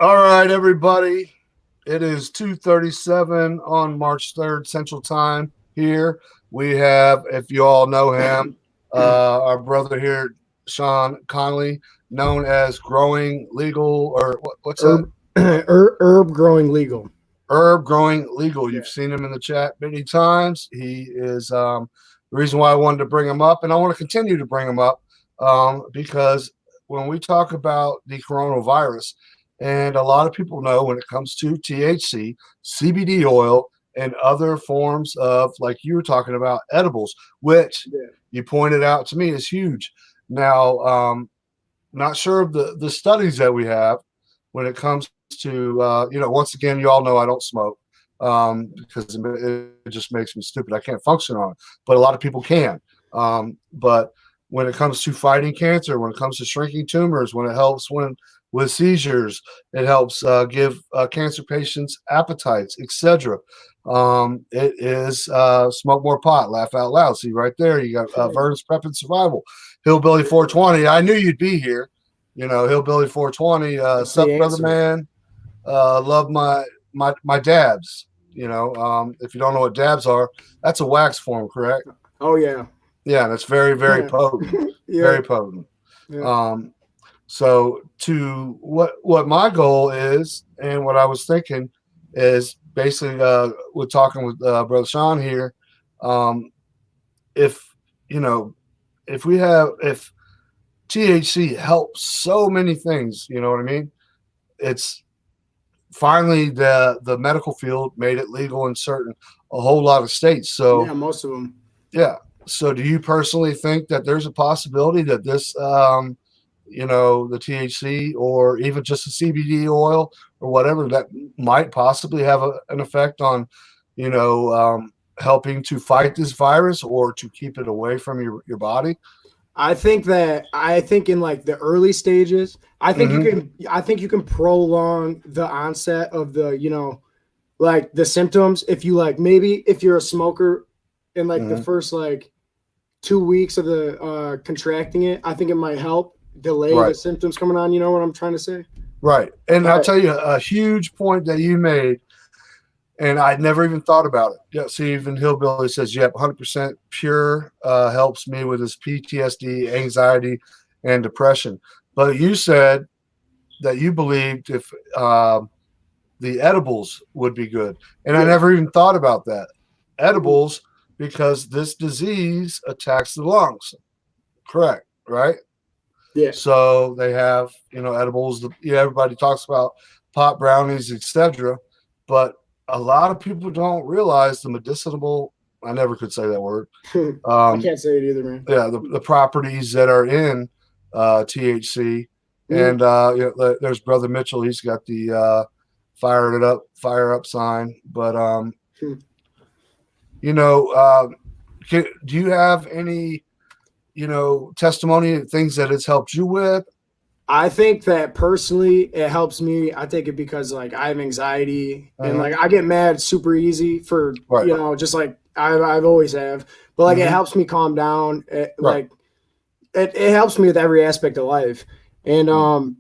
All right, everybody. It is 2:37 on March 3rd Central Time here. We have, if you all know him, our brother here, Sean Connolly, known as Growing Legal, or what's that? Herb, herb growing legal. Herb Growing Legal. Yeah. You've seen him in the chat many times. He is the reason why I wanted to bring him up, and I want to continue to bring him up because when we talk about the coronavirus, and a lot of people know when it comes to THC, CBD oil, and other forms of, like you were talking about, edibles, which Yeah. you pointed out to me is huge. Now, not sure of the studies that we have when it comes to once again, you all know I don't smoke because it just makes me stupid. I can't function on it, but a lot of people can. But when it comes to fighting cancer, when it comes to shrinking tumors, when it helps when with seizures, it helps give cancer patients appetites, etc. It is smoke more pot, laugh out loud. See right there, you got Vern's Prep and Survival, Hillbilly 420. I knew you'd be here. Hillbilly 420. That's Sup, the brother answer. man. Love my dabs. If you don't know what dabs are, that's a wax form, correct? Oh yeah. Yeah, that's very, very potent. Yeah. Very potent. Yeah. Um, so to what my goal is, and what I was thinking is basically we're talking with brother Sean here. Um, if you know, if THC helps so many things, you know what I mean? It's finally the medical field made it legal in a whole lot of states. Yeah. So Most of them. yeah. So do you personally think that there's a possibility that this the THC or even just the CBD oil or whatever that might possibly have an effect on, you know, helping to fight this virus or to keep it away from your body? I think in like the early stages, Mm-hmm. I think you can prolong the onset of like the symptoms if you like maybe if you're a smoker in like the Mm-hmm. first like 2 weeks of the contracting it, I think it might help delay the Right. symptoms coming on. You know what I'm trying to say? Right. And I'll But tell you a huge point that you made, and I'd never even thought about it. Yeah. See, even Hillbilly says, yep, 100% pure helps me with his PTSD, anxiety, and depression. But you said that you believed if the edibles would be good. And I yeah, never even thought about that. Edibles, because this disease attacks the lungs. Correct. Right. yeah, So they have, edibles. Everybody talks about pot brownies, etc. But a lot of people don't realize the medicinal. I never could say that word. I Um, can't say it either, man. yeah, the properties that are in THC, Mm, and there's Brother Mitchell. He's got the fire up sign. But hmm. you know, uh, do you have any testimony things that it's helped you with? I think that personally, it helps me. I take it because like I have anxiety and Uh-huh. like I get mad super easy for Right. just like I've always have. But like it Mm-hmm. helps me calm down. Right. It helps me with every aspect of life. And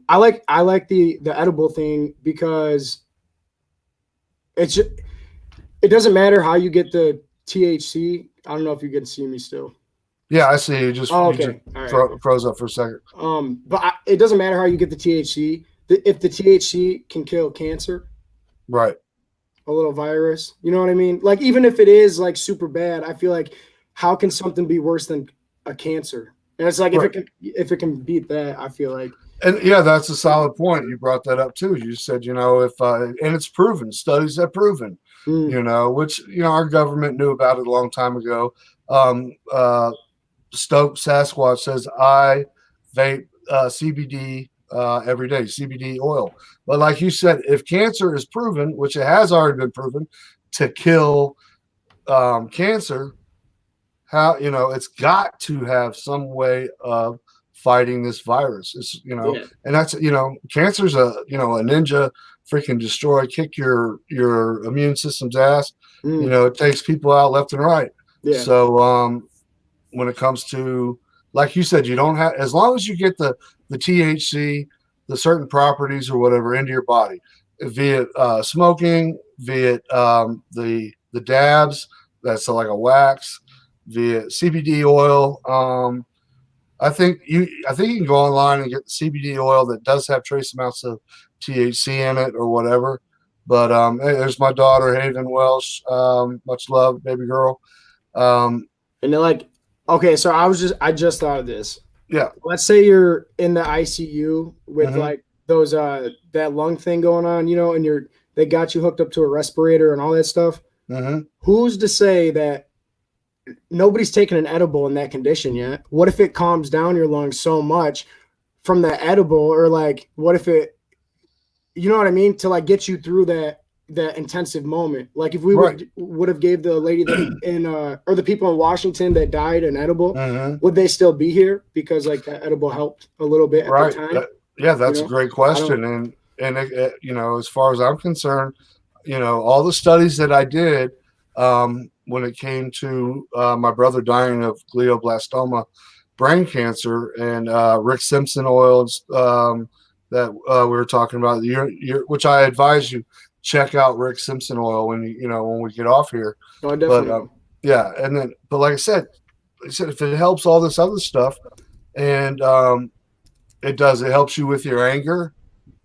I like the edible thing because it's just, it doesn't matter how you get the THC. I don't know if you can see me still. Yeah, I see. Oh, You just okay. All right. froze up for a second. It doesn't matter how you get the THC. If the THC can kill cancer, Right. a little virus, you know what I mean? Like even if it is like super bad, I feel like how can something be worse than a cancer? And it's like Right. if it can beat that, I feel like And yeah, that's a solid point. You brought that up too. You said, if and it's proven, studies have proven, mm, which our government knew about it a long time ago. Um, uh, Stoke Sasquatch says I vape CBD every day, CBD oil. But like you said, if cancer is proven, which it has already been proven, to kill cancer, how it's got to have some way of fighting this virus. It's yeah, and that's cancer's a ninja, freaking destroy, kick your immune system's ass. mm, It takes people out left and right. yeah, So when it comes to, like you said, you don't have, as long as you get the THC the certain properties or whatever into your body, via smoking, via the dabs, that's like a wax, via CBD oil. I think you can go online and get the CBD oil that does have trace amounts of THC in it or whatever. But hey, there's my daughter Haven Welsh. Much love, baby girl. And they're like, okay, so I just thought of this. Yeah. Let's say you're in the ICU with Mhm. like those that lung thing going on, and they got you hooked up to a respirator and all that stuff. Hmm. Who's to say that nobody's taken an edible in that condition yet? What if it calms down your lungs so much from the edible, or like what if it, you know what I mean, to like get you through that intensive moment? Like if we Right. would have gave the lady that in or the people in Washington that died an edible, Hmm. would they still be here because like that edible helped a little bit at Right. the time? Yeah, that's You a know, great I question. don't. And as far as I'm concerned, all the studies that I did when it came to my brother dying of glioblastoma, brain cancer, and Rick Simpson oils that we were talking about, which I advise you check out Rick Simpson oil when we get off here. No, I But definitely. yeah, and then but like I said, if it helps all this other stuff, and it helps you with your anger.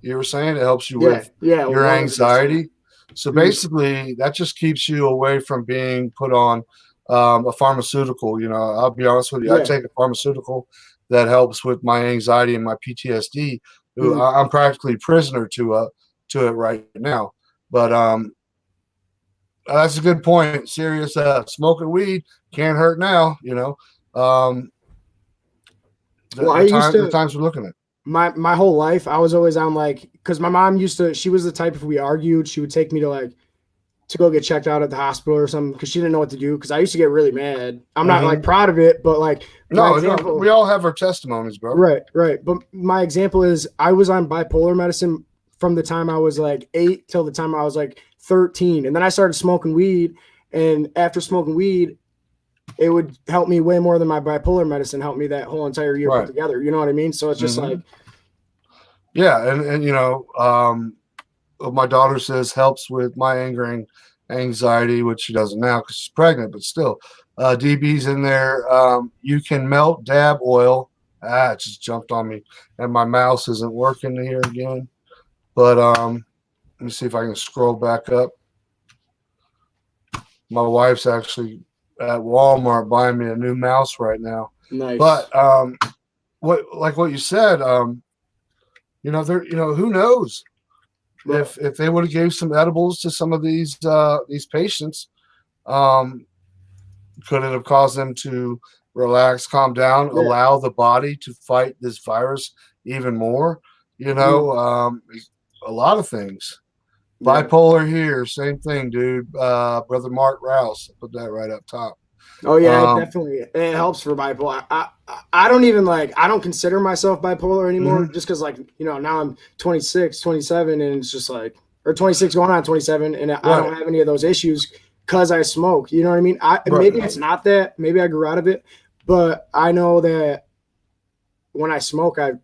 You were saying it helps you Yeah, with yeah, your 100%. anxiety. So Mm. basically, that just keeps you away from being put on a pharmaceutical. I'll be honest with you. I Yeah. take a pharmaceutical that helps with my anxiety and my PTSD. Mm. I'm practically prisoner to it right now. But that's a good point. Serious smoking weed can't hurt now. Um, Well, I the used time the to times we're looking at. my whole life. I was always on like, because my mom used to. She was the type, if we argued, she would take me to like to go get checked out at the hospital or something because she didn't know what to do. Because I used to get really mad. I'm not like Hmm. proud of it, but like my No, no, we example. all have our testimonies, bro. Right, right. But my example is I was on bipolar medicine from the time I was like 8 till the time I was like 13. And then I started smoking weed. And after smoking weed, it would help me way more than my bipolar medicine helped me that whole entire year put Right. together. You know what I mean? So it's just Hmm. like, Yeah, and what my daughter says helps with my anger and anxiety, which she doesn't now because she's pregnant, but still, DB's in there. You can melt dab oil. It just jumped on me, and my mouse isn't working here again. But let me see if I can scroll back up. My wife's actually at Walmart buying me a new mouse right now. nice. But what you said, there, who knows Right. if they would have gave some edibles to some of these patients, um, could it have caused them to relax, calm down, Yeah. allow the body to fight this virus even more? Mm. A lot of things. Yeah. Bipolar here, same thing, dude. Brother Mark Rouse, put that right up top. Oh yeah, Um, it helps for bipolar. I don't even like, I don't consider myself bipolar anymore mhm. just because like, now I'm 26, 27, and it's just like, or 26 going on 27, and I Right, don't have any of those issues because I smoke. You know what I mean? Maybe right, it's not that. Maybe I grew out of it, but I know that when I smoke, I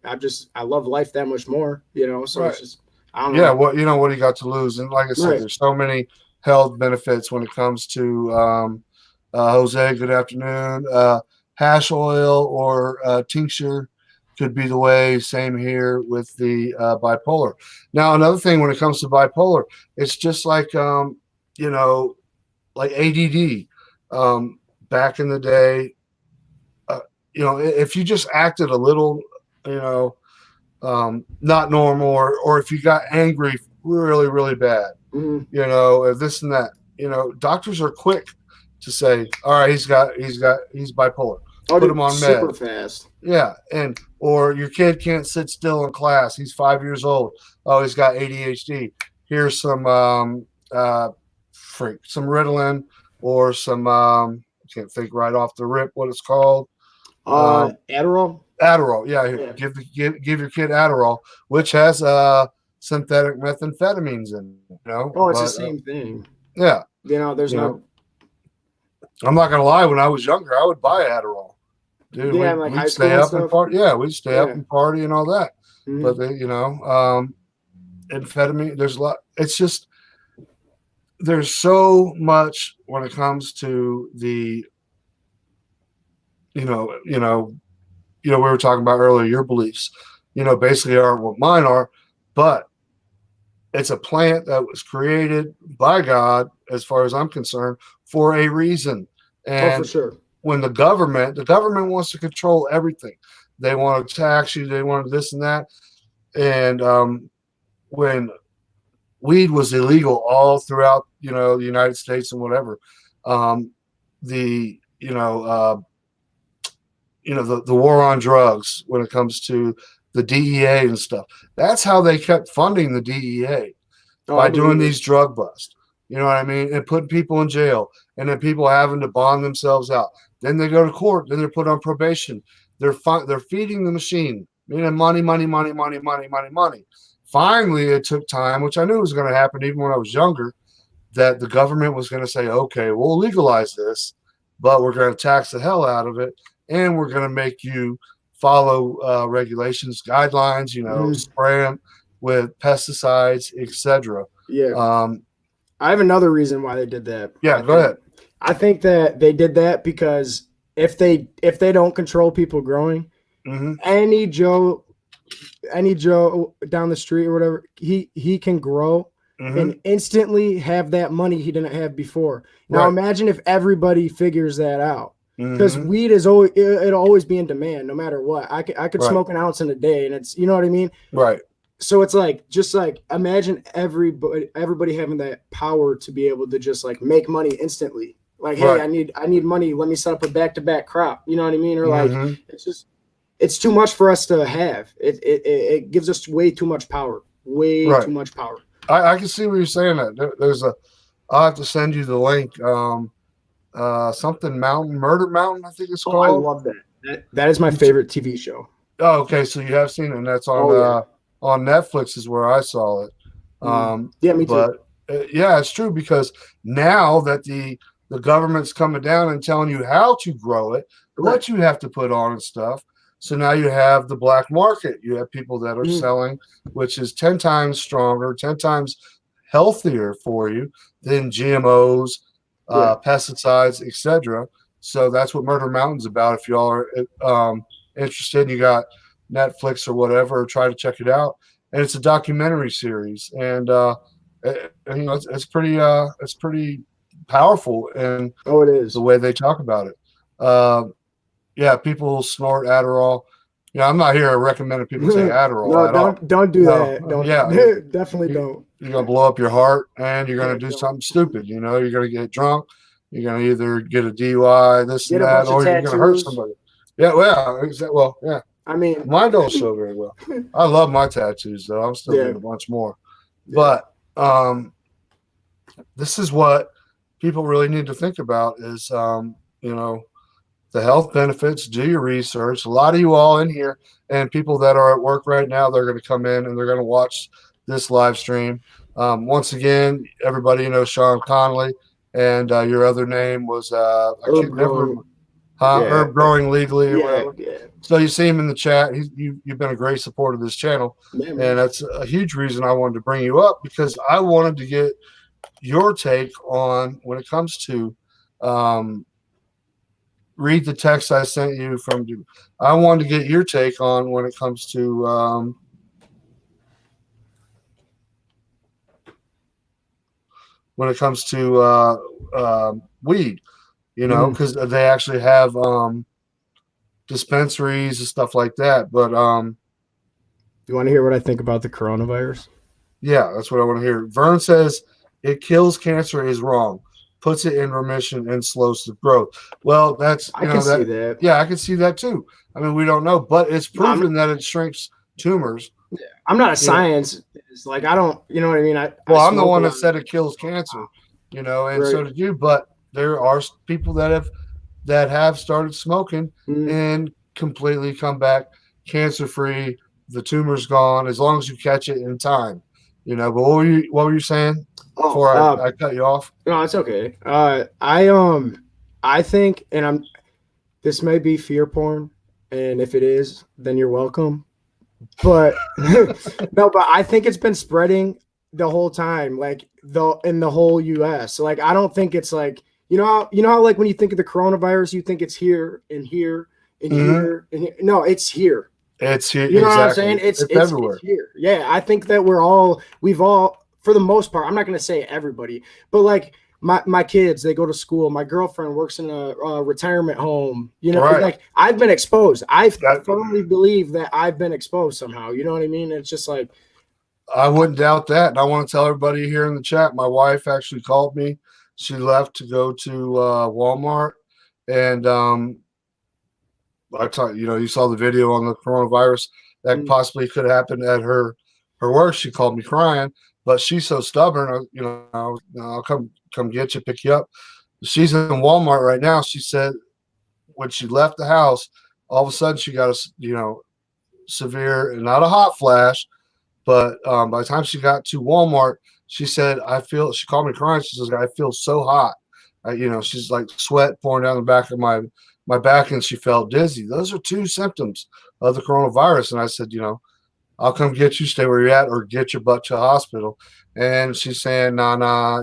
love life that much more. So right. it's just, I don't Yeah, know. what do you got to lose? And like I said, Right. there's so many health benefits when it comes to Jose. Good afternoon. Hash oil or tincture could be the way. Same here with the bipolar. Now, another thing when it comes to bipolar, it's just like like ADD. Back in the day, uh, if you just acted a little, you know, not normal, or if you got angry really, really bad, Mhm. or this and that, doctors are quick to say, all right, he's bipolar. Oh, Put him dude, on super meds. fast. Yeah. Or your kid can't sit still in class. He's 5 years old. Oh, he's got ADHD. Here's some some Ritalin or some I can't think right off the rip what it's called. Adderall. Adderall. Yeah, here, Yeah. give your kid Adderall, which has synthetic methamphetamines in it, Oh, it's the But same thing. yeah, There's you know, no. I'm not gonna lie. When I was younger, I would buy Adderall, dude. Yeah, like high We'd school stay and up and stuff. party. Yeah, we'd stay up Yeah. and party and all that. but they, amphetamine. There's a lot. It's just there's so much when it comes to the we were talking about earlier your beliefs. Basically are what mine are, but it's a plant that was created by God, as far as I'm concerned, for a reason. Oh, for And sure. when the government wants to control everything. They want to tax you. They want this and that. And when weed was illegal all throughout, the United States and whatever, the the war on drugs when it comes to the DEA and stuff. That's how they kept funding the DEA, Oh, I by doing believe it. these drug busts. You know what I mean? And putting people in jail, and then people having to bond themselves out. Then they go to court. Then they're put on probation. They're feeding the machine. Money, money, money, money, money, money, money. Finally, it took time, which I knew was going to happen even when I was younger, that the government was going to say, okay, we'll legalize this, but we're going to tax the hell out of it, and we're going to make you follow regulations, guidelines, spray them with pesticides, etc. Yeah. Um, I have another reason why they did that. yeah, go ahead. I think that they did that because if they don't control people growing, Mm-hmm. any Joe down the street or whatever, he can grow and instantly have that money he didn't have before. Now Right. imagine if everybody figures that out, because weed is always, it'll always be in demand no matter what. I could Right. smoke an ounce in a day, and it's, you know what I mean? Right. So it's like, just like, imagine everybody having that power to be able to just like make money instantly. Like, hey, Right. I need money. Let me set up a back-to-back crop. You know what I mean? Or like, Mhm. it's too much for us to have. It gives us way too much power. Way Right. too much power. I can see what you're saying. That I'll have to send you the link. Something Mountain, Murder Mountain, I think it's I called. love that. That is my favorite TV show. Oh, okay. So you have seen it, and that's on on Netflix is where I saw it. Yeah, me too. But yeah, it's true, because now that the government's coming down and telling you how to grow it, what you have to put on and stuff. So now you have the black market. You have people that are selling, which is 10 times stronger, 10 times healthier for you than GMOs, pesticides, etc. So that's what Murder Mountain's about. If y'all are interested, you got Netflix or whatever, try to check it out. And it's a documentary series, and it's pretty powerful in it is the way they talk about it. Yeah, people snort Adderall. Yeah, I'm not here recommending people take Adderall no, at all. don't do that. Don't. Yeah, Definitely don't. You're gonna blow up your heart, and you're gonna do something stupid. You're gonna get drunk. You're gonna either get a DUI, this Get and a that, bunch of or you're gonna hurt tattoos. somebody. Yeah, well, yeah. I mean, Mine don't show very well. I love my tattoos, though. I'm still getting a bunch more. But this is what people really need to think about is, the health benefits. Do your research. A lot of you all in here and people that are at work right now, they're going to come in and they're going to watch this live stream. Once again, everybody knows Sean Connolly, and your other name was Herb Growing Legally or whatever. Yeah. So you see him in the chat. You've been a great supporter of this channel, and that's a huge reason I wanted to bring you up, because I wanted to get your take on when it comes to read the text I sent you from. I wanted to get your take on when it comes to weed, because they actually have dispensaries and stuff like that. But you want to hear what I think about the coronavirus? Yeah, that's what I want to hear. Vern says it kills cancer is wrong, puts it in remission and slows the growth. Well, that's I can see that. Yeah, I can see that too. I mean, we don't know, but it's proven that it shrinks tumors. Yeah. I'm not a science. It's like, I don't, you know what I mean? I'm the one that said it kills cancer, and so did you. But there are people that have started smoking and completely come back cancer free. The tumor's gone as long as you catch it in time. But what were you saying before I cut you off? No, it's okay. I think, and this may be fear porn, and if it is, then you're welcome. But no, but I think it's been spreading the whole time, like in the whole US. Like I don't think it's like you know how like when you think of the coronavirus, you think it's here and here and Hmm. here and here. No, it's here. It's here. You know what I'm Exactly. saying? It's It's everywhere. here. Yeah, I think that we've all for the most part. I'm not gonna say everybody, but like my kids, they go to school. My girlfriend works in a retirement home. You know, Right. like I've been exposed. I That firmly believe that I've been exposed somehow. You know what I mean? It's just like, I wouldn't doubt that. And I want to tell everybody here in the chat, my wife actually called me. She left to go to Walmart. And I taught you saw the video on the coronavirus that mm, possibly could happen at her work. She called me crying, but she's so stubborn. I'll come get you, pick you up. She's in Walmart right now. She said when she left the house, all of a sudden she got a severe, not a hot flash, but by the time she got to Walmart, she said, she called me crying. She says, I feel so hot. She's like sweat pouring down the back of my back, and she felt dizzy. Those are two symptoms of the coronavirus. And I said, I'll come get you, stay where you're at, or get your butt to a hospital. And she's saying, nah,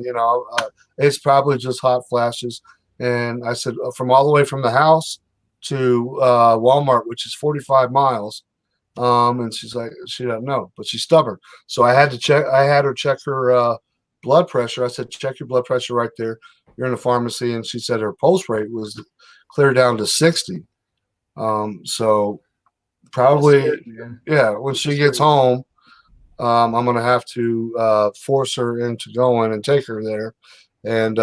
it's probably just hot flashes. And I said, from all the way from the house to Walmart, which is 45 miles. And she's like, she doesn't know, but she's stubborn. So I had her check her blood pressure. I said, check your blood pressure right there. You're in the pharmacy. And she said her pulse rate was clear down to 60. So that's probably, scary, man. yeah, when she That's gets crazy. home, I'm going to have to force her into going and take her there. And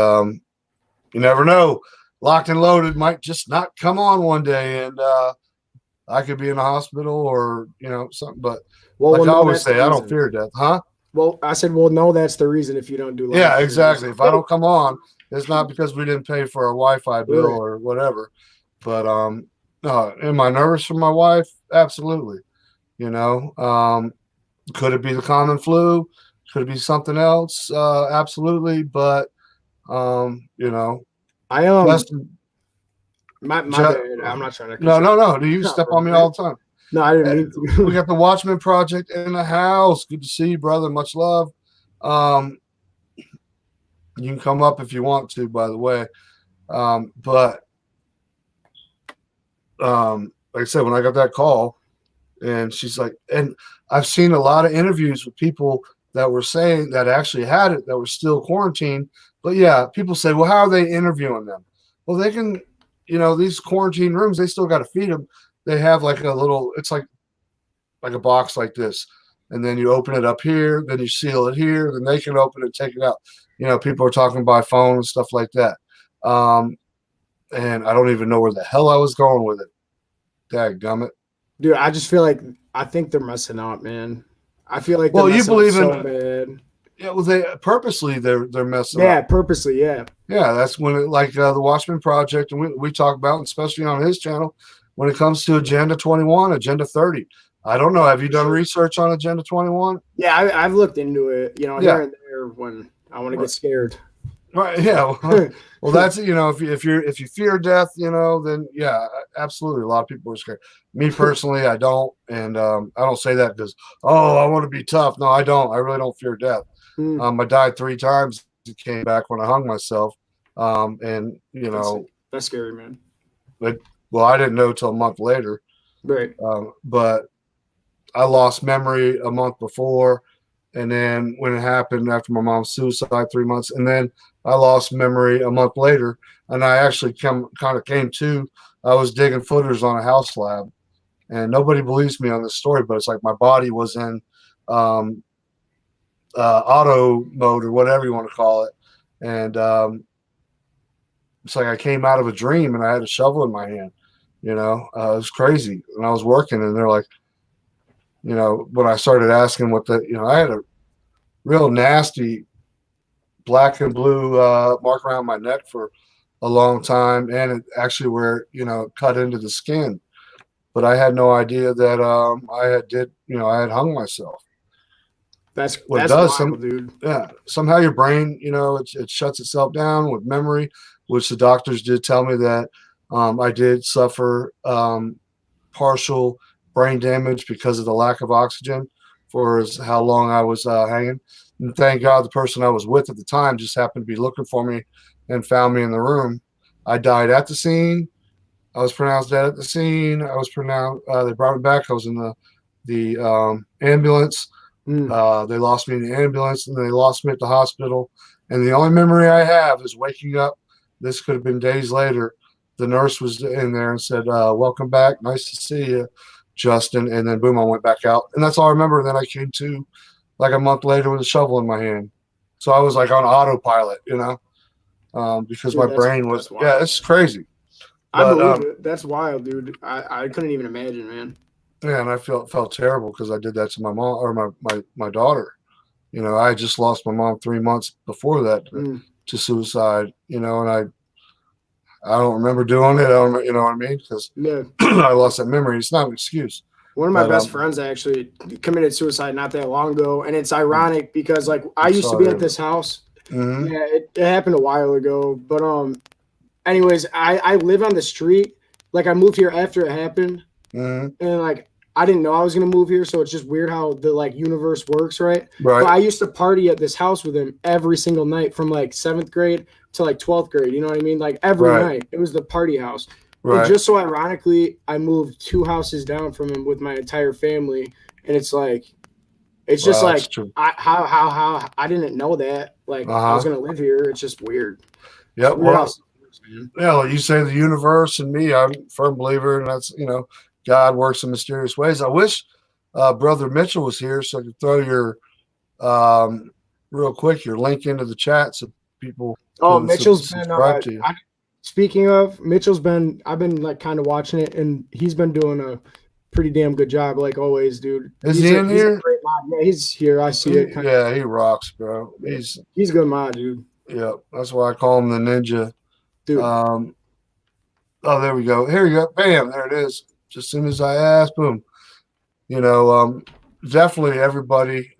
you never know. Locked and loaded might just not come on one day. And I could be in the hospital or, something. But Well, like we'll I know always that's the say, I don't reason. fear death. Huh? Well, I said, well, no, that's the reason if you don't do live Yeah, streams. exactly. If I don't come on, it's not because we didn't pay for our Wi-Fi bill Right. or whatever. But am I nervous for my wife? Absolutely. You know, could it be the common flu? Could it be something else? Absolutely. But you know, I Justin, my Ju- bad. I'm not trying to cut no, you no, off. no. Do you No, step bro, on me man. all the time? No, I didn't Uh, mean We to. got the Watchmen Project in the house. Good to see you, brother. Much love. Um, you can come up if you want to, by the way. But like I said, when I got that call, and she's like, and I've seen a lot of interviews with people that were saying that actually had it that were still quarantined. But yeah, people say, well, how are they interviewing them? Well, they can, these quarantine rooms, they still got to feed them. They have like a little, it's like a box like this. And then you open it up here, then you seal it here, then they can open it, take it out. People are talking by phone and stuff like that. Um, and I don't even know where the hell I was going with it. Dadgummit. Dude, I just feel like I think they're messing up, man. I feel like they're Well, you messing up believe so in bad. yeah, well, they purposely they're messing Yeah, up. purposely, yeah. Yeah, that's when like the Watchmen Project, and we talk about, especially on his channel, when it comes to Agenda 21, Agenda 30. I don't know. Oh, Have you for done sure. research on Agenda 21? Yeah, I've looked into it, here Yeah, and there when I want to right. get scared. Right. Yeah. Well, that's if you fear death, then yeah, absolutely. A lot of people are scared. Me personally, I don't, and I don't say that because I want to be tough. No, I don't. I really don't fear death. Mm, I died 3 times. It came back when I hung myself, and that's that's scary, man. well, I didn't know till a month later, Right. but I lost memory a month before. And then when it happened after my mom's suicide, 3 months, and then I lost memory a month later, and I actually kind of came to. I was digging footers on a house slab, and nobody believes me on this story, but it's like my body was in um, auto mode or whatever you want to call it, and it's like I came out of a dream and I had a shovel in my hand. It was crazy, and I was working, and they're like, when I started asking I had a real nasty black and blue mark around my neck for a long time, and it actually where it cut into the skin. But I had no idea that I had hung myself. What it That's does, wild, dude. somehow your brain, it shuts itself down with memory, which the doctors did tell me that I did suffer partial brain damage because of the lack of oxygen for how long I was hanging. And thank God the person I was with at the time just happened to be looking for me and found me in the room. I died at the scene. I was pronounced dead at the scene. I was pronounced. They brought me back. I was in the ambulance. They lost me in the ambulance, and they lost me at the hospital. And the only memory I have is waking up. This could have been days later. The nurse was in there and said, "Welcome back. Nice to see you, Justin." And then boom, I went back out, and that's all I remember. And then I came to like a month later with a shovel in my hand. So I was like on autopilot, because Dude, my brain was it's crazy. I believe it. That's wild, dude. I couldn't even imagine, man. Yeah, and I felt terrible because I did that to my mom or my daughter. I just lost my mom 3 months before that to suicide. And I don't remember doing it. I don't, you know what I mean? Because I lost that memory. It's not an excuse. One of my best friends actually committed suicide not that long ago, and it's ironic because like I used to be at this house. Mm-hmm. Yeah, it happened a while ago, but anyways, I live on the street. Like I moved here after it happened, and like I didn't know I was gonna move here, so it's just weird how the like universe works, right? Right. But I used to party at this house with him every single night from like 7th grade to like 12th grade. You know what I mean? Like every night, it was the party house. Right. And just so ironically, I moved 2 houses down from him with my entire family, and it's like, it's just like how I didn't know that. Like I was gonna live here. It's just weird. Yeah. Well, like you say the universe and me. I'm a firm believer, and that's God works in mysterious ways. I wish Brother Mitchell was here so I could throw your real quick your link into the chat so people. Oh, Mitchell's been. Speaking of, I've been like kind of watching it, and he's been doing a pretty damn good job, like always, dude. Is he in here? Yeah, he's here. I see it. Yeah, he rocks, bro. He's a good mod, dude. Yeah, that's why I call him the ninja. Dude. Oh, there we go. Here you go. Bam, there it is. Just as soon as I asked, boom. Definitely everybody.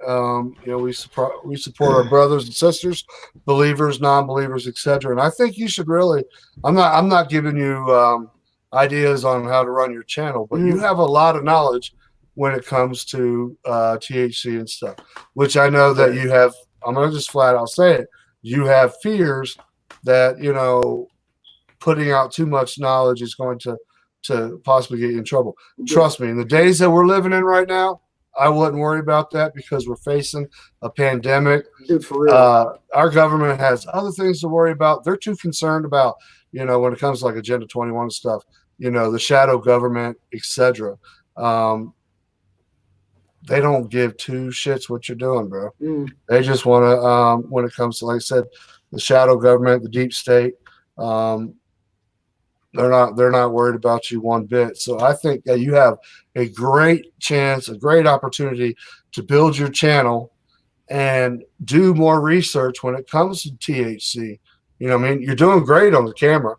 We support our brothers and sisters, believers, non-believers, etc. And I think you should really. I'm not giving you ideas on how to run your channel, but you have a lot of knowledge when it comes to THC and stuff, which I know that you have. I'm gonna just flat out say it. You have fears that putting out too much knowledge is going to possibly get you in trouble. Trust me, in the days that we're living in right now, I wouldn't worry about that because we're facing a pandemic. Dude, for real. Our government has other things to worry about. They're too concerned about, when it comes to like Agenda 21 stuff, the shadow government, etc. They don't give 2 shits what you're doing, bro. They just want to, when it comes to, like I said, the shadow government, the deep state, they're not worried about you one bit. So I think that you have a great chance, a great opportunity to build your channel and do more research when it comes to THC. You know what I mean? You're doing great on the camera.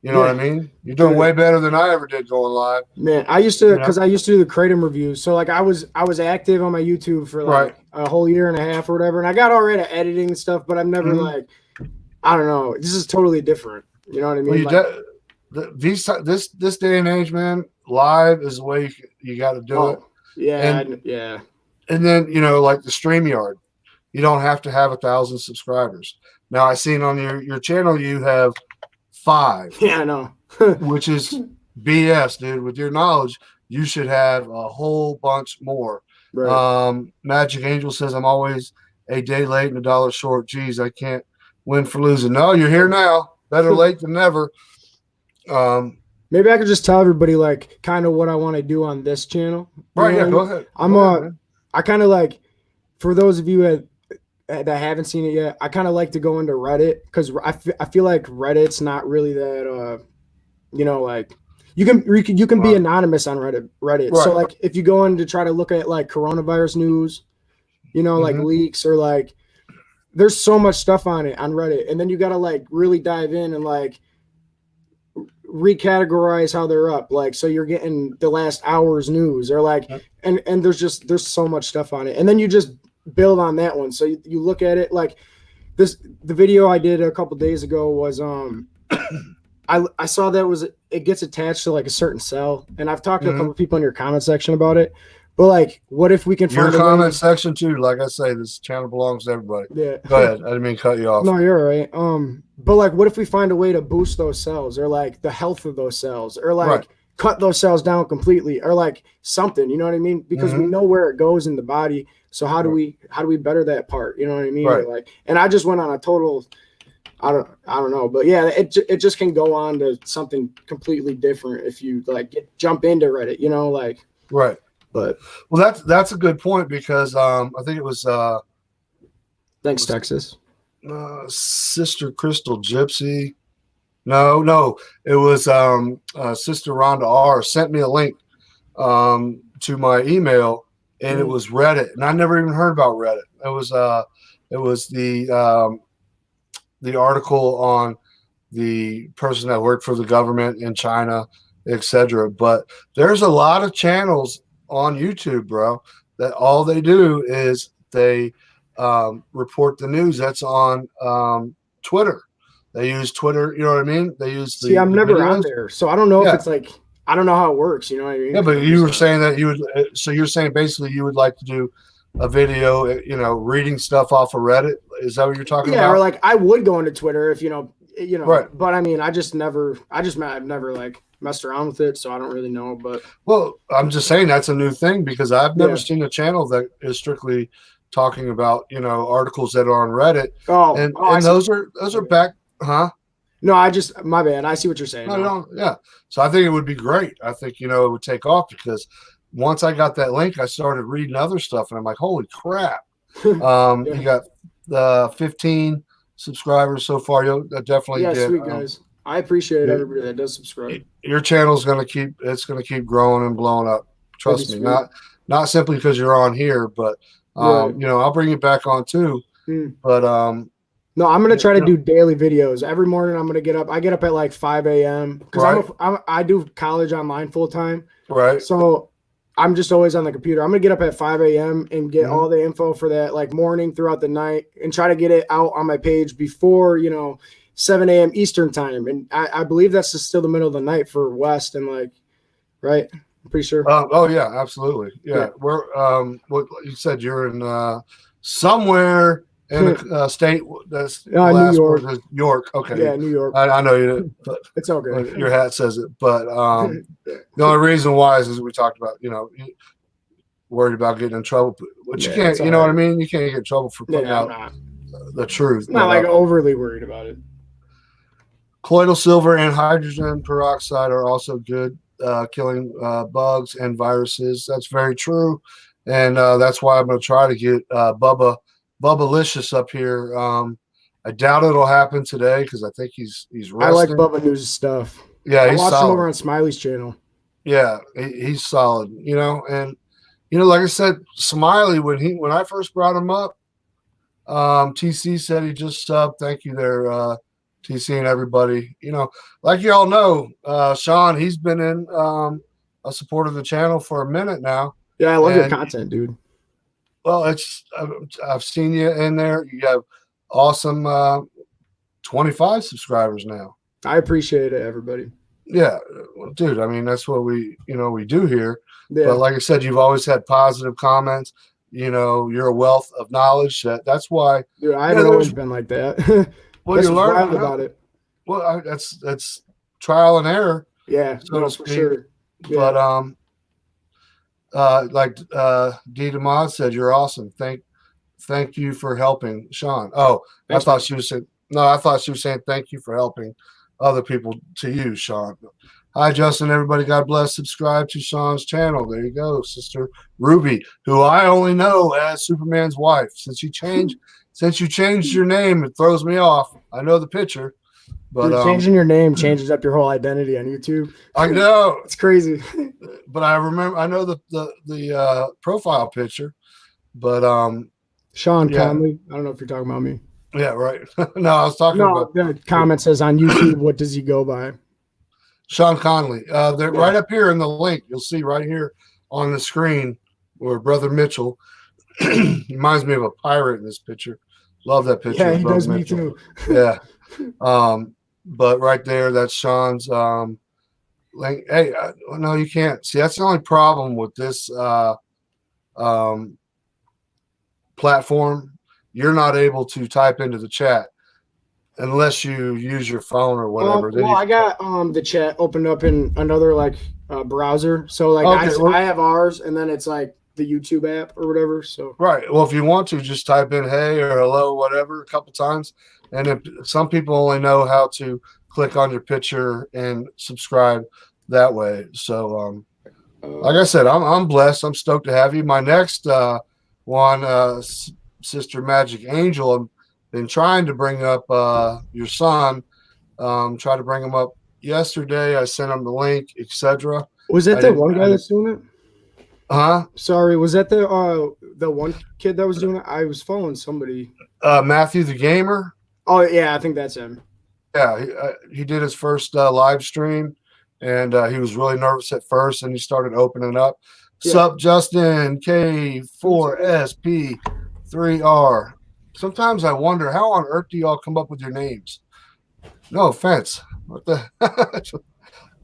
You know what I mean? You're doing way better than I ever did going live. Man, I used to, because I used to do the Kratom reviews. So like I was active on my YouTube for like a whole year and a half or whatever. And I got all right at editing and stuff, but I'm never like, I don't know. This is totally different. You know what I mean? This day and age, man, live is the way you got to do it. Yeah. And then, like the StreamYard, you don't have to have 1,000 subscribers. Now I seen on your channel, you have 5. Yeah, I know. Which is BS, dude. With your knowledge, you should have a whole bunch more. Right. Magic Angel says, I'm always a day late and $1 short. Geez, I can't win for losing. No, you're here now. Better late than never. Maybe I could just tell everybody like kind of what I want to do on this channel. Right, yeah, go ahead. I kind of like, for those of you that haven't seen it yet, I kind of like to go into Reddit because I feel like Reddit's not really that like you can be anonymous on Reddit. Right. So like if you go in to try to look at like coronavirus news, like leaks or like there's so much stuff on it on Reddit, and then you got to like really dive in and like recategorize how they're up, like so you're getting the last hour's news or like and there's so much stuff on it, and then you just build on that one. So you look at it like the video I did a couple days ago was I saw that it gets attached to like a certain cell, and I've talked to a Mhm. couple people in your comment section about it. But like, what if we can Your find a comment way? section too. Like I say, this channel belongs to everybody. Yeah. Go ahead. I didn't mean to cut you off. No, you're all right. But like, what if we find a way to boost those cells, or like the health of those cells, or Right. like cut those cells down completely, or like something? You know what I mean? Because we Hmm. know where it goes in the body. So Right. how do we better that part? You know what I mean? Or Right. like, and I just went on a total. I don't know, but yeah, it just can go on to something completely different if you like jump into Reddit. You know, like, Right. but Well, that's a good point because I think it was thanks, Texas. Sister Crystal Gypsy. No, it was Sister Rhonda R sent me a link to my email, and it Mm. was Reddit, and I never even heard about Reddit. It was the article on the person that worked for the government in China, etc. But there's a lot of channels on YouTube, bro, that all they do is they report the news that's on Twitter. They use Twitter, you know what I mean? They use See, I'm the never on videos. there, so I don't know if Yeah. it's like I don't know how it works. You know what I mean? Yeah, 'Cause but I'm you just were not. saying that you would, so you're saying basically you would like to do a video, reading stuff off of Reddit. Is that what you're talking Yeah, or about? like I would go into Twitter if Right. but I mean, I've never like messed around with it, so I don't really know. But Well, I'm just saying that's a new thing because I've never yeah. seen a channel that is strictly talking about, articles that are on Reddit. And I and see. those are back, huh? No, my bad. I see what you're saying No, you now. don't, yeah. So I think it would be great. I think, it would take off because once I got that link, I started reading other stuff and I'm like, holy crap. Yeah, You got the 15 subscribers so far. You'll definitely yeah, get sweet guys. I appreciate your, everybody that does subscribe. your channel's going to keep growing and blowing up. That'd be Trust me. sweet. Not simply because you're on here, but Right. I'll bring it back on too. Mm. But No, I'm gonna you try to know, do daily videos every morning. I'm gonna get up. I get up at like 5 a.m. because right, I do college online full time. right. So I'm just always on the computer. I'm gonna get up at 5 a.m. and get Mhm. all the info for that like morning throughout the night and try to get it out on my page before 7 a.m. Eastern time. And I believe that's just still the middle of the night for West and like right. I'm pretty sure. Oh yeah, absolutely. Yeah. Yeah, we're what you said you're in somewhere in a state that's the New last York. word is York. Okay, Yeah, New York. I know you didn't, but It's all good. your hat says it. But Yeah. the only reason why is we talked about worried about getting in trouble, but you Yeah, can't. it's You all know what I right. mean? You can't get in trouble for putting Yeah, out the truth. I'm not But like overly worried about it. colloidal silver and hydrogen peroxide are also good, killing bugs and viruses. That's very true, and that's why I'm going to try to get Bubbalicious up here. I doubt it'll happen today because I think he's I like resting. Bubba News stuff. Yeah, I he's watched him solid. over on Smiley's channel. Yeah, he's solid. And like I said, Smiley when I first brought him up, TC said he just subbed. Thank you there, TC and everybody. Like you all know, Sean, he's been in a support of the channel for a minute now. Yeah, I love your And content, dude. well, I've seen you in there. You have awesome 25 subscribers now. I appreciate it, everybody. Yeah, well, dude. I mean, that's what we do here. Yeah. But like I said, you've always had positive comments. You're a wealth of knowledge. That's why. Dude, I haven't always been like that. Well, That's you what's learn wild about it. Well, that's trial and error. Yeah, So no, to for speak. sure. Yeah. But like D DeMond said, you're awesome. Thank you for helping Sean. Oh, Thanks, I thought man. she was saying no. I thought she was saying thank you for helping other people to you, Sean. Hi, Justin. Everybody, God bless. Subscribe to Sean's channel. There you go, Sister Ruby, who I only know as Superman's wife. Since you changed your name, it throws me off. I know the picture, but Dude, changing your name changes up your whole identity on YouTube. I know It's crazy. but I know the profile picture, but Sean yeah. Conley. I don't know if you're talking about me. Yeah, right. No, I was talking No, about the comment says on YouTube, what does he go by? Sean Conley. They're right up here in the link. You'll see right here on the screen where Brother Mitchell he reminds me of a pirate in this picture. Love that picture. Yeah, of he Brother does me Mitchell. too. Yeah. but right there, that's Sean's link. Hey, no, you can't. See, that's the only problem with this um, platform. You're not able to type into the chat unless you use your phone or whatever. Then Well, you I got the chat opened up in another like browser, so like okay, well, I have ours, and then it's like the YouTube app or whatever. So right. Well, if you want to, just type in "hey" or "hello," whatever, a couple times. And if some people only know how to click on your picture and subscribe that way. So, like I said, I'm blessed. I'm stoked to have you. My next one, Sister Magic Angel. I've been trying to bring up your son. Try to bring him up yesterday. I sent him the link, etc. was that I the didn't. one guy that's doing it? Huh? Sorry, was that the one kid that was doing it? I was following somebody. Matthew the Gamer. Oh yeah, I think that's him. Yeah, he did his first live stream, and he was really nervous at first, and he started opening up. Yeah. Sup, Justin K4SP3R. Sometimes I wonder how on earth do y'all come up with your names? No offense. What the?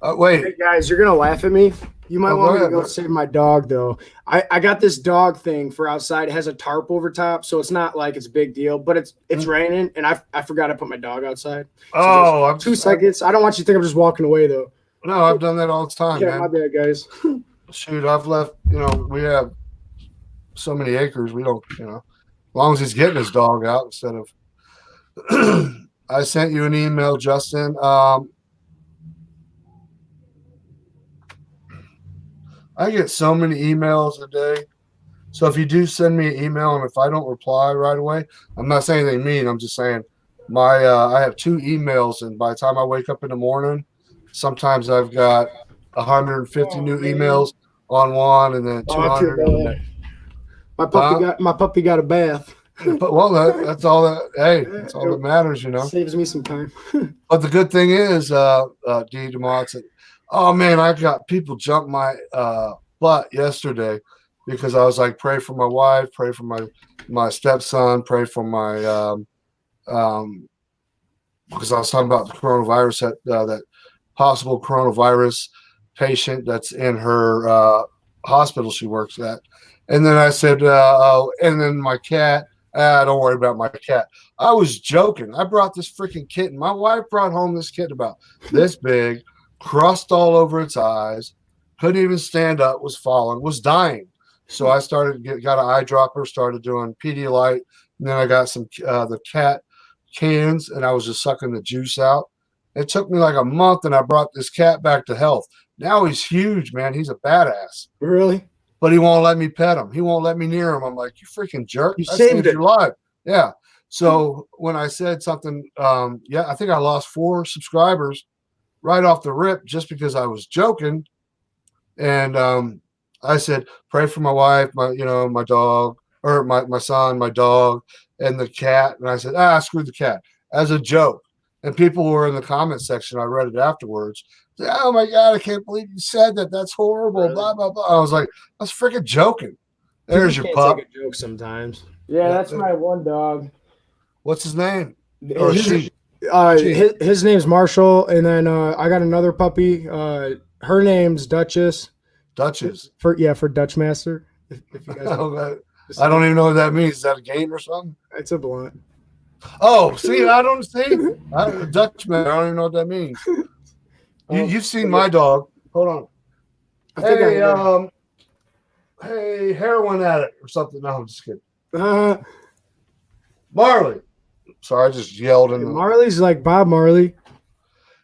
Wait. Hey guys, you're gonna laugh at me. You might want me to go save my dog though. I got this dog thing for outside. It has a tarp over top, so it's not like it's a big deal. But it's raining, and I forgot to put my dog outside. So I'm 2 seconds. I don't want you to think I'm just walking away though. No, I've done that all the time, Yeah, man. my bad, guys. Shoot, I've left. We have so many acres. We don't. As long as he's getting his dog out instead of. I sent you an email, Justin. I get so many emails a day. So if you do send me an email and if I don't reply right away, I'm not saying anything mean. I'm just saying I have 2 emails, and by the time I wake up in the morning, sometimes I've got 150 new emails on one, and then 200 on the next. My puppy got a bath. Well, that's all that. Hey, that's all that matters, Saves me some time. But the good thing is, D. DeMont said, "Oh man, I got people jump my butt yesterday because I was like, pray for my wife, pray for my stepson, pray for my because I was talking about the coronavirus that possible coronavirus patient that's in her hospital she works at, and then I said, and then my cat." Don't worry about my cat. I was joking. I brought this freaking kitten. My wife brought home this kitten about this big, crust all over its eyes, couldn't even stand up, was falling, was dying. So I got an eye dropper, started doing Pedialyte, and then I got some the cat cans, and I was just sucking the juice out. It took me like a month, and I brought this cat back to health. Now he's huge, man. He's a badass. Really? But he won't let me pet him. He won't let me near him. I'm like, you freaking jerk. You saved your life. Yeah. So when I said something, I think I lost 4 subscribers right off the rip just because I was joking. And I said, pray for my wife, my dog, or my son, my dog, and the cat. And I said, screw the cat, as a joke. And people were in the comment section. I read it afterwards. Oh my God, I can't believe you said that. That's horrible. Really? Blah, blah, blah. I was like, I was freaking joking. There's your pup. Take a joke sometimes. Yeah, that's my one dog. What's his name? Or she? His name's Marshall, and then I got another puppy. Her name's Duchess. Duchess. For Dutch Master. If you guys I don't even know what that means. Is that a game or something? It's a blunt. Oh, see, I don't see. Dutchman. I don't even know what that means. You've seen my dog. Hold on. Hey, heroin addict or something. No, I'm just kidding. Marley. Sorry, I just yelled in. Marley's like Bob Marley.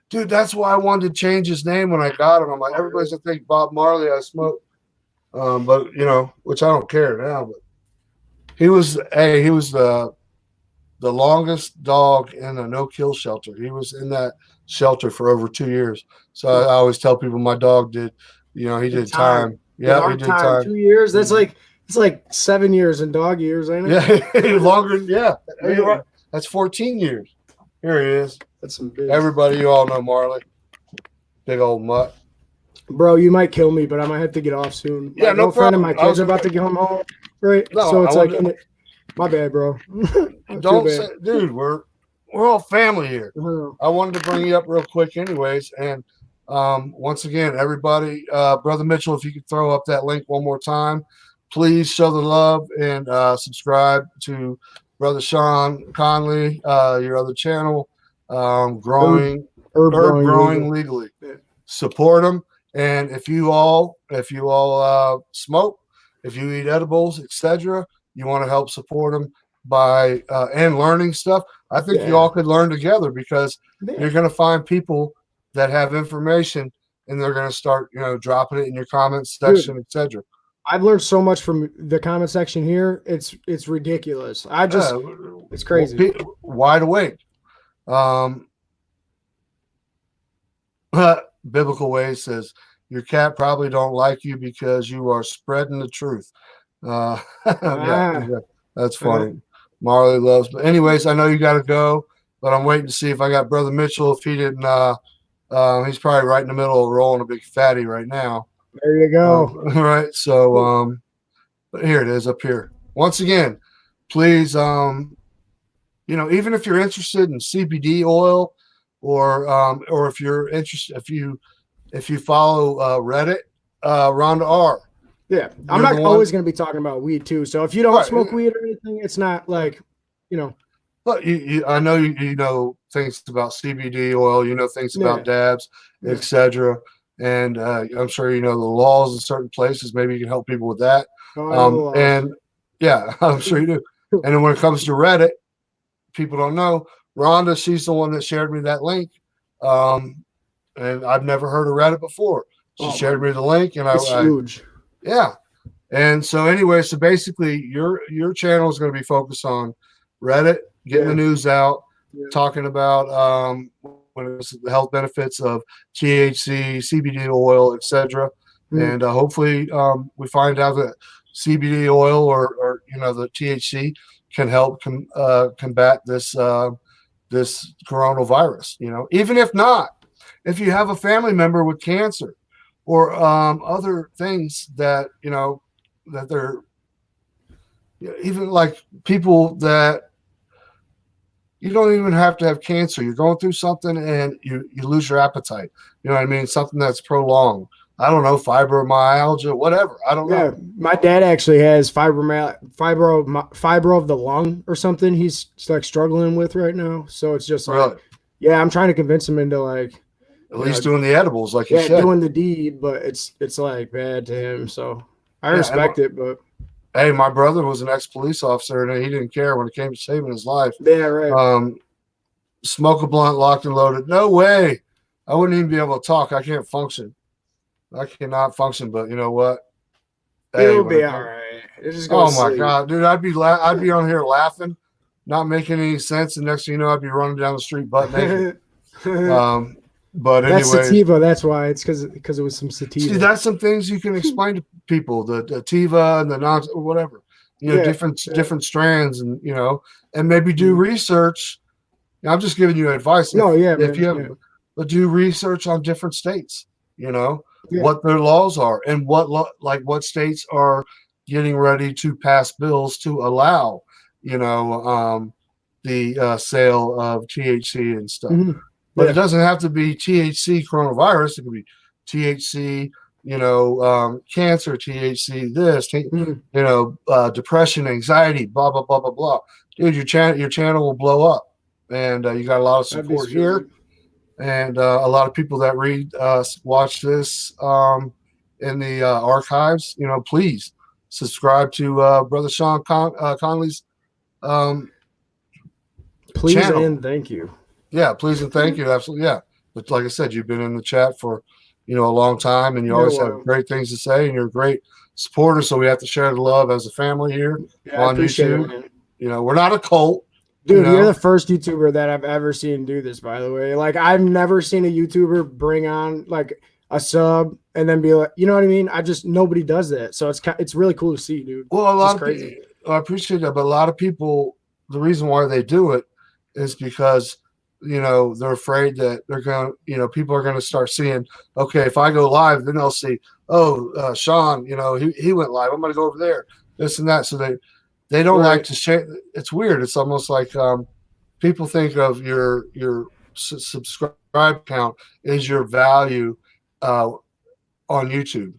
Dude, that's why I wanted to change his name when I got him. I'm like, everybody's gonna think Bob Marley. I smoke, but which I don't care now. But he was the longest dog in a no-kill shelter. He was in that shelter for over 2 years. So I always tell people my dog did, he did time. Yeah, he did time. 2 years. That's like it's like 7 years in dog years, ain't it? Yeah, longer. Yeah, you're right. That's 14 years. Here he is. That's some big. Everybody, you all know Marley. Big old mutt. Bro, you might kill me, but I might have to get off soon. Yeah, no problem. My kids are about to come home, right? No, so it's like, my bad, bro. Don't say, dude. we're all family here. Uh, I wanted to bring you up real quick, anyways. And once again, everybody, Brother Mitchell, if you could throw up that link one more time, please show the love and subscribe to Brother Sean Conley, your other channel, growing herb herb growing growing legal. legally. Yeah. Support them, and if you all smoke, if you eat edibles, etc., you want to help support them by and learning stuff. I think you all could learn together because you're going to find people that have information and they're going to start, dropping it in your comments section, etc. I've learned so much from the comment section here. It's ridiculous. It's crazy. Wide awake. Biblical Way says your cat probably don't like you because you are spreading the truth. Yeah, that's funny. Marley loves. But anyways, I know you got to go, but I'm waiting to see if I got Brother Mitchell. If he didn't, he's probably right in the middle of rolling a big fatty right now. There you go. Right. So, but here it is up here. Once again, please, even if you're interested in CBD oil, or if you're interested, if you follow Reddit, Rhonda R. Yeah, I'm not always going to be talking about weed too. So if you don't smoke weed or anything, it's not like, But I know you know things about CBD oil, things about dabs, etc. And I'm sure you know the laws in certain places. Maybe you can help people with that. And yeah, I'm sure you do. And then when it comes to Reddit, people don't know. Rhonda, she's the one that shared me that link. And I've never heard of Reddit before. She shared me the link, and it's huge. Yeah. And so anyway, so basically your channel is going to be focused on Reddit, getting the news out, talking about when it's the health benefits of THC, CBD oil, etc. And hopefully we find out that CBD oil or the THC can help combat this this coronavirus. Even if not, if you have a family member with cancer or other things that that they're even like people that you don't even have to have cancer. You're going through something and you lose your appetite. You know what I mean? Something that's prolonged. I don't know, fibromyalgia, whatever. I don't know. My dad actually has fibro of the lung or something. He's like struggling with right now. So it's just like, I'm trying to convince him into like at least doing the edibles, like you said, doing the deed. But it's like bad to him. So I respect it, but. Hey, my brother was an ex-police officer, and he didn't care when it came to saving his life. Yeah, right. Smoke a blunt, locked and loaded. No way. I wouldn't even be able to talk. I can't function. I cannot function. But you know what? It'll be all right. Oh my God, dude! I'd be on here laughing, not making any sense, and next thing you know, I'd be running down the street butt naked. But anyway, that's sativa. That's why it's because it was some sativa. See, that's some things you can explain to people. The sativa and the non, whatever, different strands, and and maybe do research. I'm just giving you advice. If you have, but do research on different states. What their laws are and what states are getting ready to pass bills to allow the sale of THC and stuff. Mm-hmm. But it doesn't have to be THC coronavirus. It could be THC, cancer, THC, this, depression, anxiety, blah, blah, blah, blah, blah. Dude, your channel will blow up. And you got a lot of support here. And a lot of people that watch this in the archives, please subscribe to Brother Sean Conley's please channel. And thank you. Yeah, please and thank you. Absolutely, yeah. But like I said, you've been in the chat for a long time, and you always have great things to say, and you're a great supporter. So we have to share the love as a family here on YouTube. We're not a cult, dude. You're the first YouTuber that I've ever seen do this. By the way, like I've never seen a YouTuber bring on like a sub and then be like, you know what I mean? Nobody does that, so it's really cool to see, dude. Well, a lot of crazy. I appreciate that, but a lot of people, the reason why they do it is because they're afraid that they're going to, people are going to start seeing, okay, if I go live, then they'll see, Sean, he went live. I'm going to go over there, this and that. So they don't like to share. It's weird. It's almost like people think of your subscribe count is your value on YouTube.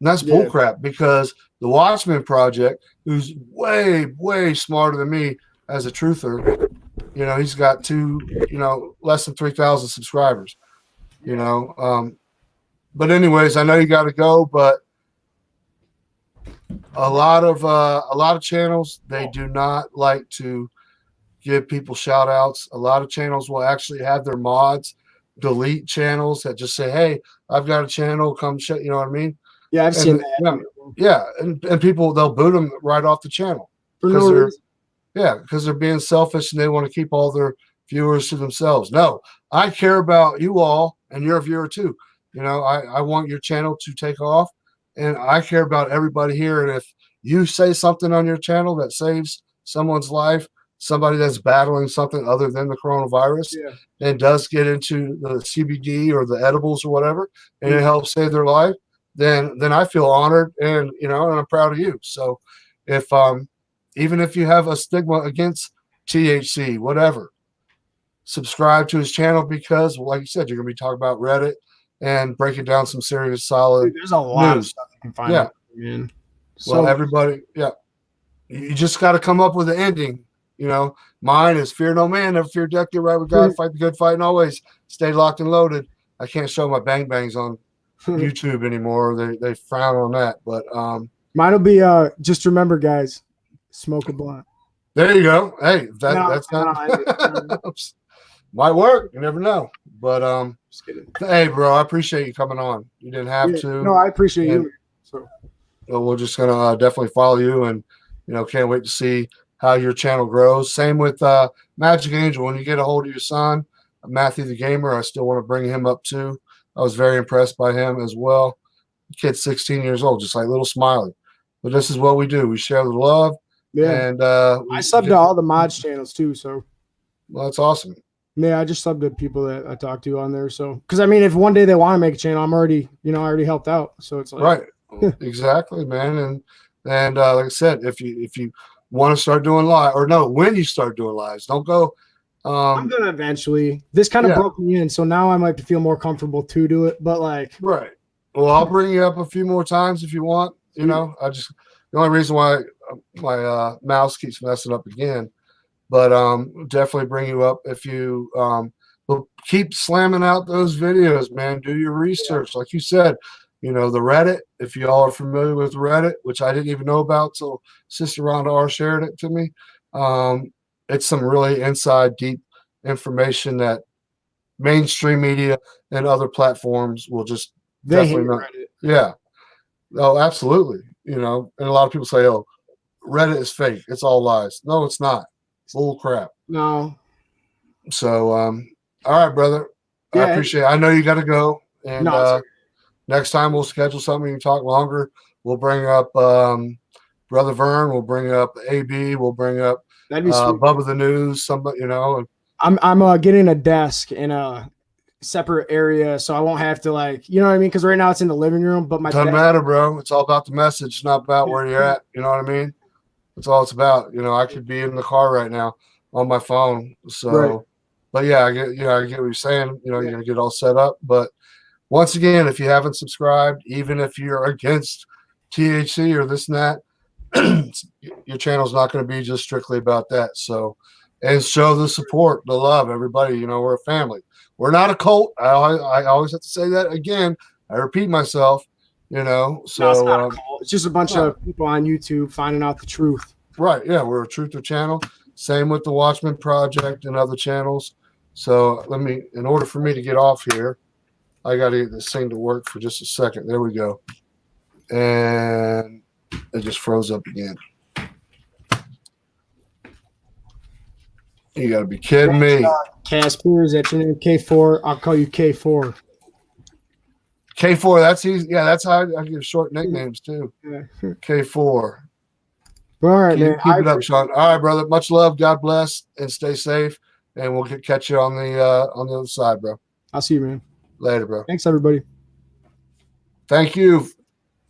And that's bullcrap, because the Watchmen Project, who's way smarter than me as a truther, he's got less than 3,000 subscribers, but anyways, I know you got to go, but a lot of channels, they do not like to give people shout outs. A lot of channels will actually have their mods delete channels that just say, hey, I've got a channel, come check, you know what I mean? Yeah, I've seen that. Yeah, and people, they'll boot them right off the channel for no reason. Yeah, because they're being selfish and they want to keep all their viewers to themselves. No, I care about you all and you're a viewer too. I want your channel to take off, and I care about everybody here. And if you say something on your channel that saves someone's life, somebody that's battling something other than the coronavirus, and does get into the CBD or the edibles or whatever, and it helps save their life, then I feel honored, and and I'm proud of you. So if even if you have a stigma against THC, whatever, subscribe to his channel, because like you said, you're gonna be talking about Reddit and breaking down some serious solid Dude, there's a lot news. of stuff you can find out, man. Well, everybody, you just got to come up with an ending. Mine is fear no man, never fear death, get right with God, fight the good fight, and always stay locked and loaded. I can't show my bang bangs on YouTube anymore. They frown on that. But mine will be just remember, guys, smoke a blunt. There you go. Hey, that's not might work. You never know. But just kidding. Hey, bro, I appreciate you coming on. You didn't have to. No, I appreciate you. So we're just gonna definitely follow you, and can't wait to see how your channel grows. Same with Magic Angel. When you get a hold of your son, Matthew the Gamer, I still want to bring him up too. I was very impressed by him as well. The kid's 16 years old, just like little Smiley. But this is what we do. We share the love. Yeah. And I subbed to all the mods channels too. So well, that's awesome. Yeah, I just subbed to people that I talked to on there. So, because I mean, if one day they want to make a channel, I'm already, I already helped out. So it's like right, exactly, man. And like I said, if you want to start doing live, or no, when you start doing lives, don't go. I'm gonna eventually. This kind of broke me in, so now I might feel more comfortable to do it. But like, right. Well, I'll bring you up a few more times if you want. The only reason why my mouse keeps messing up again. But definitely bring you up if you keep slamming out those videos, man. Do your research. Like you said, the Reddit, if you all are familiar with Reddit, which I didn't even know about till Sister Rhonda R shared it to me. It's some really inside, deep information that mainstream media and other platforms will just definitely not. Reddit. Yeah. Oh, absolutely. And a lot of people say, oh, Reddit is fake. It's all lies. No, it's not. Bull crap. No. So, all right, brother. I appreciate it. I know you got to go. And next time we'll schedule something. You can talk longer. We'll bring up Brother Vern. We'll bring up AB. We'll bring up Bubba the News. Somebody, I'm getting a desk in a separate area, so I won't have to you know what I mean? Because right now it's in the living room. But doesn't matter, bro. It's all about the message, not about where you're at. You know what I mean? That's all it's about. I could be in the car right now on my phone. So, but yeah, I get what you're saying. You're gonna get all set up. But once again, if you haven't subscribed, even if you're against THC or this and that, your channel's not going to be just strictly about that. So, and show the support, the love, everybody. We're a family. We're not a cult. I always have to say that again. I repeat myself. So no, it's not a cult. It's just a bunch of people on YouTube finding out the truth. Right. Yeah, we're a truther channel. Same with the Watchmen Project and other channels. So in order for me to get off here, I got to get this thing to work for just a second. There we go. And it just froze up again. You got to be kidding me. Casper, is that your name? K4. I'll call you K4. K4, that's easy. Yeah, that's how I give short nicknames too. K4. All right, man. Keep it up, Sean. All right, brother. Much love. God bless, and stay safe. And we'll catch you on the other side, bro. I'll see you, man. Later, bro. Thanks, everybody. Thank you.